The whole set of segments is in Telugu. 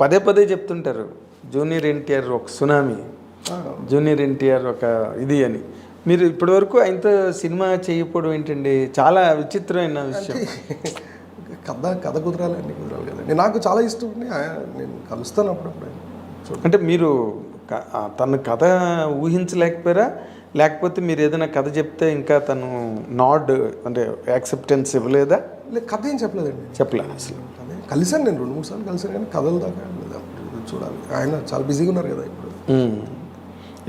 పదే పదే చెప్తుంటారు జూనియర్ ఎన్టీఆర్ ఒక సునామీ, జూనియర్ ఎన్టీఆర్ ఒక ఇది అని. మీరు ఇప్పటివరకు ఆయనతో సినిమా చేయకపోవడం ఏంటండి? చాలా విచిత్రమైన విషయం. కథ కుదరాలి, అన్నీ కుదరాలి కదండి. నాకు చాలా ఇష్టం అండి, నేను కలుస్తాను అప్పుడప్పుడు. అంటే మీరు తన కథ ఊహించలేకపోయారా, లేకపోతే మీరు ఏదైనా కథ చెప్తే ఇంకా తను నాడ్ అంటే యాక్సెప్టెన్స్ ఇవ్వలేదా? లేదు, కథ ఏం చెప్పలేదండి. చెప్పలే అసలు. అదే కలిసాను, నేను 2-3 సార్లు కలిసాను, కానీ కథల దాకా చూడాలి. ఆయన చాలా బిజీగా ఉన్నారు కదా ఇప్పుడు.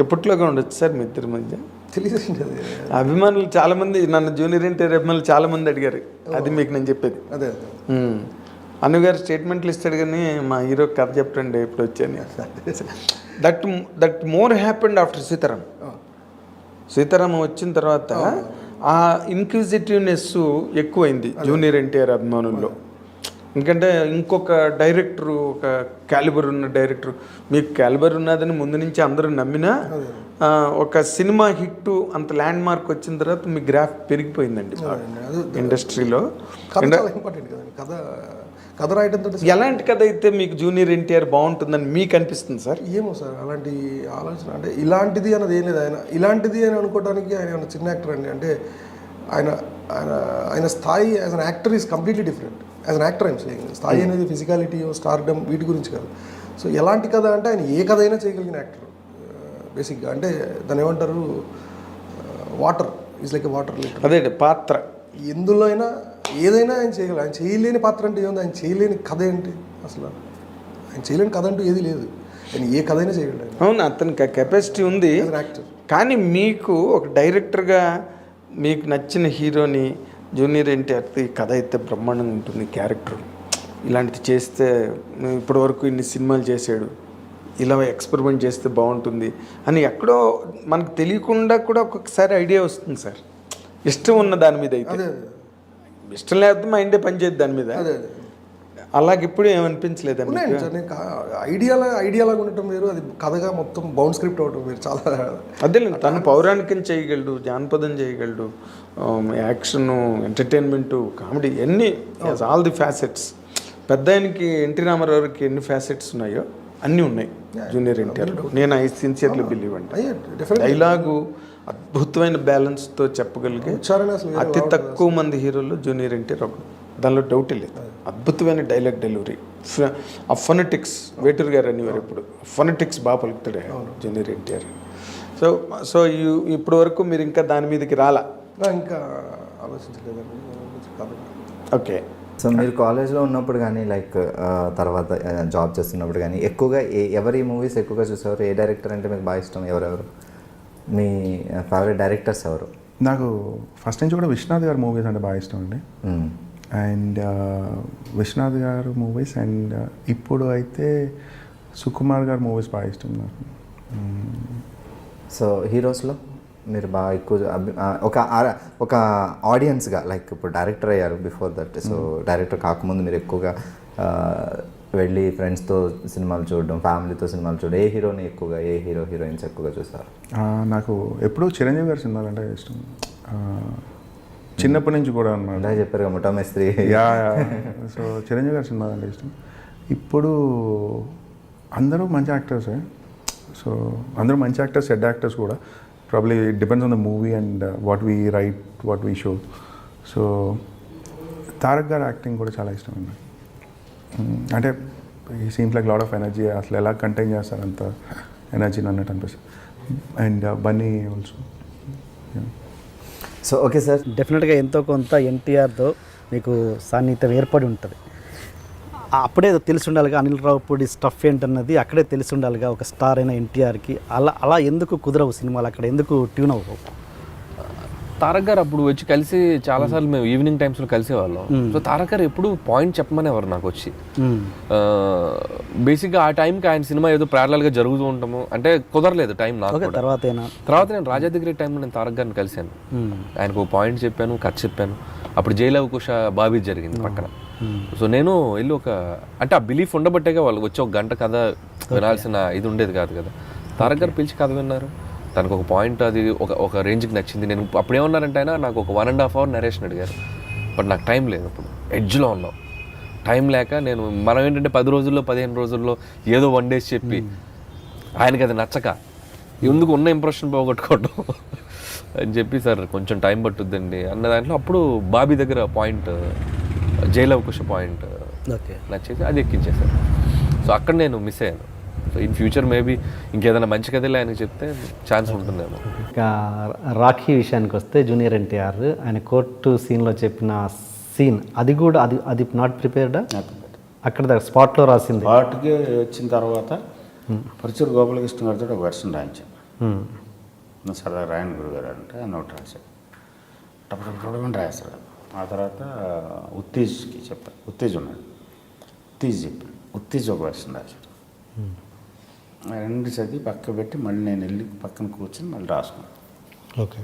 ఎప్పట్లోగా ఉండొచ్చు సార్ మీ ఇద్దరి మధ్య? తెలియదండి. అది అభిమానులు చాలామంది, నన్ను జూనియర్ ఎన్టీఆర్ అభిమానులు చాలామంది అడిగారు, అది మీకు నేను చెప్పేది. అదే అన్నగారు స్టేట్మెంట్లు ఇస్తాడు కానీ మా హీరో కథ చెప్పండి ఇప్పుడు వచ్చాను. That more happened after Sitaram. Sitaram వచ్చిన తర్వాత ఆ ఇన్క్విజిటివ్నెస్ ఎక్కువైంది జూనియర్ ఎన్టీఆర్ అభిమానుల్లో. ఎందుకంటే ఇంకొక డైరెక్టరు, ఒక క్యాలిబర్ ఉన్న డైరెక్టర్, మీకు క్యాలిబర్ ఉన్నదని ముందు నుంచి అందరూ నమ్మినా ఒక సినిమా హిట్ అంత ల్యాండ్ మార్క్ వచ్చిన తర్వాత మీ గ్రాఫ్ పెరిగిపోయిందండి ఇండస్ట్రీలో. కథ రాయడంతో ఎలాంటి కథ అయితే మీకు జూనియర్ ఎన్టీఆర్ బాగుంటుందని మీకు అనిపిస్తుంది సార్? ఏమో సార్, అలాంటి ఆలోచన అంటే ఇలాంటిది అన్నది ఏం లేదు. ఆయన ఇలాంటిది అని అనుకోవడానికి ఆయన చిన్న యాక్టర్ అండి. అంటే ఆయన ఆయన ఆయన స్థాయి as an actor is completely different. As an actor I'm saying, స్థాయి అనేది ఫిజికాలిటీ, స్టార్డమ్ వీటి గురించి కాదు. సో ఎలాంటి కథ అంటే ఆయన ఏ కథ అయినా చేయగలిగిన యాక్టర్ బేసిక్గా. అంటే దాన్ని ఏమంటారు, water is like a water litre. అదే పాత్ర ఎందులో అయినా ఏదైనా ఆయన చేయగలరు. ఆయన చేయలేని పాత్ర అంటే ఏముంది, ఆయన చేయలేని కథ ఏంటి అసలు? ఆయన చేయలేని కథ అంటూ ఏది లేదు. ఆయన ఏ కథ అయినా చేయగలరు. అవును, అతనికి కెపాసిటీ ఉంది. యాక్టర్. కానీ మీకు ఒక డైరెక్టర్గా మీకు నచ్చిన హీరోని జూనియర్ ఎన్టీఆర్ కథ అయితే బ్రహ్మాండంగా ఉంటుంది, క్యారెక్టర్ ఇలాంటిది చేస్తే ఇప్పటివరకు ఇన్ని సినిమాలు చేశాడు, ఇలా ఎక్స్పెరిమెంట్ చేస్తే బాగుంటుంది అని ఎక్కడో మనకు తెలియకుండా కూడా ఒక్కొక్కసారి ఐడియా వస్తుంది సార్. ఇష్టం ఉన్న దాని మీద అయితే, ఇష్టం లేకపోతే మైండే పనిచేయదు దాని మీద. అలాగే ఇప్పుడు ఏమనిపించలేదు సార్. నేను ఐడియాలాగా ఉండటం వేరు, అది కథగా మొత్తం బౌండ్ స్క్రిప్ట్ అవటం వేరు. చాలా అదే తను పౌరాణికం చేయగలడు, జానపదం చేయగలడు, యాక్షన్, ఎంటర్టైన్మెంటు, కామెడీ, ఎన్ని ఆల్ ది ఫ్యాసెట్స్. పెద్ద ఆయనకి ఎన్టీ రామారావుకి ఎన్ని ఫ్యాసెట్స్ ఉన్నాయో అన్నీ ఉన్నాయి జూనియర్ ఎన్టీఆర్. నేను ఐ సిన్సియర్లీ బిలీవ్ అంటే డైలాగు అద్భుతమైన బ్యాలెన్స్తో చెప్పగలిగే అతి తక్కువ మంది హీరోల్లో జూనియర్ ఎన్టీఆర్ ఒక, దానిలో డౌట్ లేదు. అద్భుతమైన డైలాగ్ డెలివరీ, ఆ ఫొనెటిక్స్, వేటూరు గారు అనేవారు ఇప్పుడు, ఫొనెటిక్స్ బాగా పలుకుతాడు జూనియర్ ఎన్టీఆర్. సో ఇప్పటి వరకు మీరు ఇంకా దాని మీదకి రాలా? ఇంకా ఆలోచించలేదండి. ఓకే. సో మీరు కాలేజ్లో ఉన్నప్పుడు కానీ లైక్ తర్వాత జాబ్ చేస్తున్నప్పుడు కానీ ఎక్కువగా ఎవరి మూవీస్ ఎక్కువగా చూసేవారు? ఏ డైరెక్టర్ అంటే మీకు బాగా ఇష్టం? ఎవరెవరు మీ ఫేవరెట్ డైరెక్టర్స్ ఎవరు? నాకు ఫస్ట్ నుంచి కూడా విశ్వనాథ్ గారి మూవీస్ అంటే బాగా ఇష్టం అండి. అండ్ విశ్వనాథ్ గారు మూవీస్, అండ్ ఇప్పుడు అయితే సుకుమార్ గారు మూవీస్ బాగా ఇష్టం నాకు. సో హీరోస్లో మీరు బాగా ఎక్కువ ఒక ఆడియన్స్గా, లైక్ ఇప్పుడు డైరెక్టర్ అయ్యారు బిఫోర్ దట్, సో డైరెక్టర్ కాకముందు మీరు ఎక్కువగా వెళ్ళి ఫ్రెండ్స్తో సినిమాలు చూడడం, ఫ్యామిలీతో సినిమాలు చూడడం, ఏ హీరోని ఎక్కువగా, ఏ హీరోయిన్స్ ఎక్కువగా చూసారు? నాకు ఎప్పుడూ చిరంజీవి గారి సినిమాలు అంటే ఇష్టం, చిన్నప్పటి నుంచి కూడా అన్నమాట. చెప్పారు కదా ముఠా మేస్త్రి. సో చిరంజీవి గారి సినిమాలు అంటే ఇష్టం. ఇప్పుడు అందరూ మంచి యాక్టర్సే, సో అందరూ మంచి యాక్టర్స్, హెడ్ యాక్టర్స్ కూడా. Probably it depends on the movie and what we write, what we show. So Tarak గారి యాక్టింగ్ కూడా చాలా ఇష్టం అండి. అంటే ఈ seems like lot of energy, అసలు ఎలా కంటైన్ చేస్తారు అంత ఎనర్జీని అన్నట్టు అనిపిస్తుంది. And Bunny also. So okay sir, డెఫినెట్గా ఎంతో కొంత ఎన్టీఆర్తో మీకు సాన్నిహిత్యం ఏర్పడి ఉంటుంది. అప్పుడే తెలిసి ఉండాలిగా అనిల్ రావుపూడి స్టఫ్ ఏంటన్నది అక్కడే తెలిసి ఉండాలిగా ఒక స్టార్ అయిన ఎన్టీఆర్కి. అలా ఎందుకు కుదరవు సినిమాలు, అక్కడ ఎందుకు ట్యూన్ అవ్వవు? తారక్ గారు అప్పుడు వచ్చి కలిసి చాలాసార్లు మేము ఈవినింగ్ టైమ్స్లో కలిసేవాళ్ళం. సో తారక్ గారు ఎప్పుడు పాయింట్ చెప్పమనేవారు నాకు వచ్చి. బేసిక్గా ఆ టైంకి ఆయన సినిమా ఏదో ప్యారలల్గా జరుగుతూ ఉంటాము, అంటే కుదరలేదు టైం నాకు. తర్వాత నేను రాజా దగ్గర టైంలో నేను తారక్ గారిని కలిశాను, ఆయనకు పాయింట్ చెప్పాను, కథ చెప్పాను. అప్పుడు జైలవకుశ బాబీ జరిగింది పక్కన. సో నేను వెళ్ళి అంటే ఆ బిలీఫ్ ఉండబట్టేగా వాళ్ళు వచ్చి ఒక గంట కథ వినాల్సిన ఇది ఉండేది కాదు కదా. తారక్ గారు పిలిచి కథ విన్నారు, తనకు ఒక పాయింట్ అది ఒక రేంజ్కి నచ్చింది. నేను అప్పుడు ఏమన్నారంటే ఆయన నాకు ఒక 1.5 hour నరేషన్ అడిగారు, బట్ నాకు టైం లేదు, అప్పుడు ఎడ్జ్లో ఉన్నాం, టైం లేక నేను మనం ఏంటంటే 10 రోజుల్లో 15 రోజుల్లో ఏదో 1 days చెప్పి ఆయనకి అది నచ్చక ఎందుకు ఉన్న ఇంప్రెషన్ పోగొట్టుకోవడం అని చెప్పి సార్ కొంచెం టైం పట్టుద్దండి అన్న దాంట్లో అప్పుడు బాబీ దగ్గర పాయింట్ జైలవకుశ పాయింట్ ఓకే నచ్చేసి అది ఎక్కించేసారు. సో అక్కడ నేను మిస్ అయ్యాను. సో ఇన్ ఫ్యూచర్ మేబీ ఇంకేదైనా మంచి కథలు ఆయనకి చెప్తే ఛాన్స్ ఉంటుందేమో. ఇంకా రాఖీ విషయానికి వస్తే జూనియర్ ఎన్టీఆర్ ఆయన కోర్టు సీన్లో చెప్పిన సీన్ అది కూడా అది నాట్ ప్రిపేర్డా? అక్కడ స్పాట్లో రాసింది. పాటకి వచ్చిన తర్వాత పరుచూరు గోపాలకృష్ణ గారితో ఒక వెర్షన్ రాయించాను. సరదా రాయన్ గురు గారు అంటే ఆయన ఒకటి రాశాడు, టపటపటమని రాశారు. ఆ తర్వాత ఉత్తేజ్కి చెప్పాను, ఉత్తేజ్ ఉన్నాడు, ఉత్తేజ్ చెప్పాను, ఉత్తేజ్ ఒక వెర్షన్ రాశాడు. ఆ రెండు చదివి పక్క పెట్టి మళ్ళీ నేను వెళ్ళి పక్కన కూర్చొని మళ్ళీ రాసుకున్నాను. ఓకే,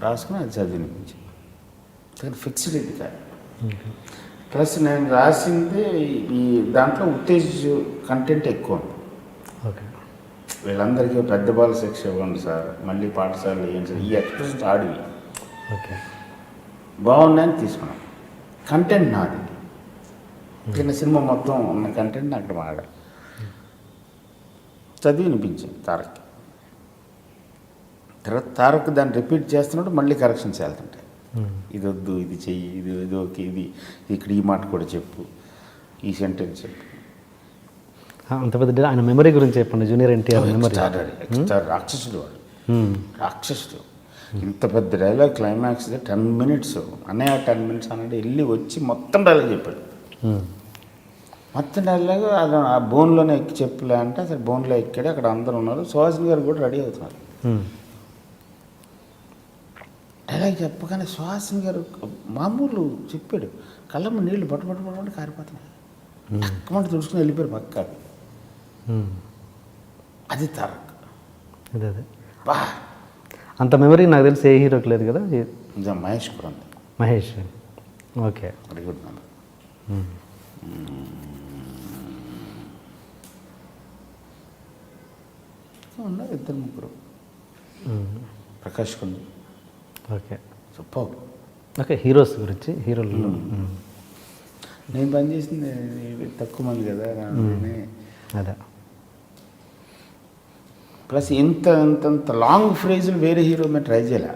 రాసుకుని అది చదివినిపించింది. కానీ ఫిక్స్డ్ ఇది కాదు. ప్లస్ నేను రాసింది ఈ దాంట్లో ఉత్తేజ్ కంటెంట్ ఎక్కువ ఉంది. ఓకే, వీళ్ళందరికీ పెద్ద బాల శిక్ష ఇవ్వండి సార్, మళ్ళీ పాఠశాలలు ఏం సార్, ఈ ఎక్స్ప్రెషన్స్ ఆడివి ఓకే, బాగున్నాయని తీసుకున్నాం. కంటెంట్ నాది, చిన్న సినిమా మొత్తం ఉన్న కంటెంట్ అక్కడ వాడాలి. చదివి వినిపించింది తారక్. తర్వాత తారక్ దాన్ని రిపీట్ చేస్తున్నప్పుడు మళ్ళీ కరెక్షన్స్ వెళ్తుంటాయి. ఇది వద్దు, ఇది చెయ్యి, ఇది ఓకే, ఇది ఇక్కడ ఈ మాట కూడా చెప్పు, ఈ సెంటెన్స్ చెప్పు. అంత పెద్ద ఆయన మెమరీ గురించి చెప్పండి. జూనియర్ ఎన్టీఆర్ మెమరీ ఎక్స్ట్రా రాక్షసుడు వాడు, రాక్షసుడు. ఇంత పెద్ద డైలాగ్ క్లైమాక్స్ 10 minutes, అన్నయ్య 10 minutes అన్నట్టు వెళ్ళి వచ్చి మొత్తం డైలాగ్ చెప్పాడు. మొత్తం డైలాగ్ అది ఆ బోన్లోనే ఎక్కి చెప్పలే అంటే అసలు బోన్లో ఎక్కాడు. అక్కడ అందరూ ఉన్నారు, సుహాసిని గారు కూడా రెడీ అవుతున్నారు. డైలాగ్ చెప్పగానే సుహాసిని గారు మామూలు చెప్పాడు, కళ్ళమ్మ నీళ్ళు పట్టు కారిపోతున్నాయి, అక్కమంట తుడుచుకుని వెళ్ళిపోయారు పక్క. అది తారక్. అదే అదే బా అంత మెమరీ నాకు తెలిసి ఏ హీరోకి లేదు కదా. నిజం మహేష్ కూడా ఉంది. Mahesh, okay, very good number. ఉన్నారు 2-3. ప్రకాష్ కొండ. Okay, super. ఓకే. హీరోస్ గురించి, హీరోలు నేను పనిచేసింది తక్కువ మంది కదా, అదే. ప్లస్ ఇంత లాంగ్ ఫ్రేజులు వేరే హీరో మీద ట్రై చేయాలి.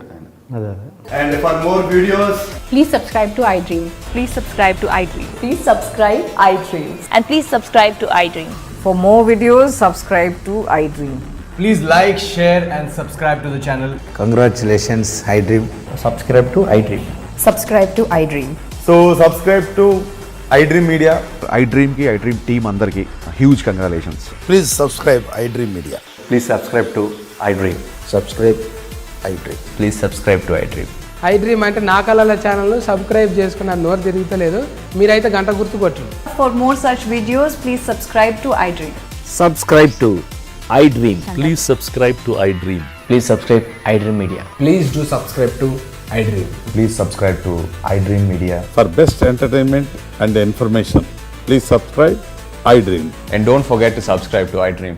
అదే అదే. And for more videos, Please subscribe to iDream. Please subscribe to iDream. Please subscribe iDream. And please subscribe to iDream. For more videos, subscribe to iDream. please like, share and subscribe to the channel. Congratulations iDream. Subscribe to iDream. Subscribe to iDream. So subscribe to iDream Media. iDream की iDream team अंदर की huge congratulations. Please subscribe iDream media. Please subscribe to iDream. Subscribe iDream. Please subscribe to iDream. iDream అంటే నా కళల ఛానల్ సబ్స్క్రైబ్ చేసుకున్న నోరు తిరుగుతలేదు, మీరైతే గంట గుర్తు కొట్టండి. For more such videos, please subscribe to iDream. Subscribe to iDream. Please subscribe to iDream. Please subscribe iDream Media. Please do subscribe to iDream. Please subscribe to iDream Media. For best entertainment and information, please subscribe iDream. And don't forget to subscribe to iDream.